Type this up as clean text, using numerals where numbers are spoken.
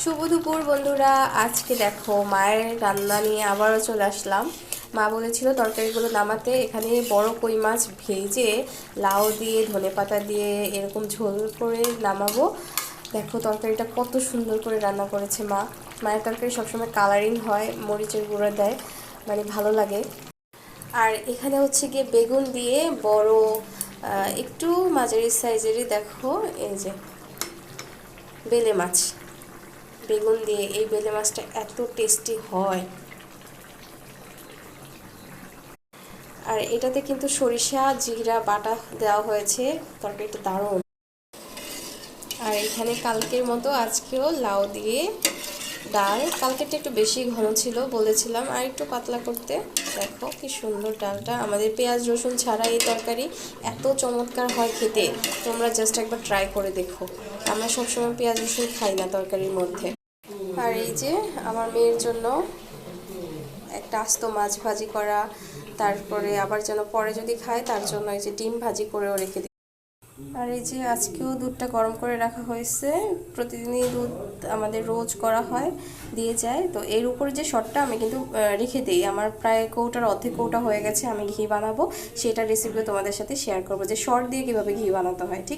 শুভ দুপুর বন্ধুরা। আজকে দেখো মায়ের রান্না নিয়ে আবারও চলে আসলাম। মা বলেছিল তরকারিগুলো নামাতে, এখানে বড় কই মাছ ভেজে লাউ দিয়ে ধনেপাতা দিয়ে এরকম ঝোল করে নামাবো। দেখো তরকারিটা কত সুন্দর করে রান্না করেছে মা। মায়ের তরকারি সবসময় কালারিং হয়, মরিচের গুঁড়ো দেয়, মানে ভালো লাগে। আর এখানে হচ্ছে গিয়ে বেগুন দিয়ে বড় একটু মাঝারি সাইজেরই দেখো এই যে বেলে মাছ, বেগুন দিয়ে এই বেলে মাছটা এত টেস্টি হয়। আর এটাতে কিন্তু সরিষা জিরা বাটা দেওয়া হয়েছে, তরকারিটা দারুণ। আর এখানে কালকের মতো আজকেও লাউ দিয়ে ডাল, কালকেরটা একটু বেশি ঘন ছিল বলেছিলাম আর একটু পাতলা করতে। দেখো কি সুন্দর ডালটা, আমাদের পেঁয়াজ রসুন ছাড়া এই তরকারি এত চমৎকার হয় খেতে। তোমরা জাস্ট একবার ট্রাই করে দেখো। আমরা সবসময় পেঁয়াজ রসুন খাই না তরকারির মধ্যে। আর এই যে আমার মেয়ের জন্য একটা আস্ত মাছ ভাজি করা, তারপরে আবার যেন পরে যদি খায় তার জন্য এই যে ডিম ভাজি করেও রেখে দিই। আর এই যে আজকেও দুধটা গরম করে রাখা হয়েছে। প্রতিদিনই দুধ আমাদের রোজ করা হয়, দিয়ে যায়। তো এর উপরে যে শটটা আমি কিন্তু রেখে দিই। আমার প্রায় কৌটার অর্ধেক কৌটা হয়ে গেছে। আমি ঘি বানাবো, সেটা রেসিপিও তোমাদের সাথে শেয়ার করবো যে শর্ট দিয়ে কীভাবে ঘি বানাতে হয়, ঠিক।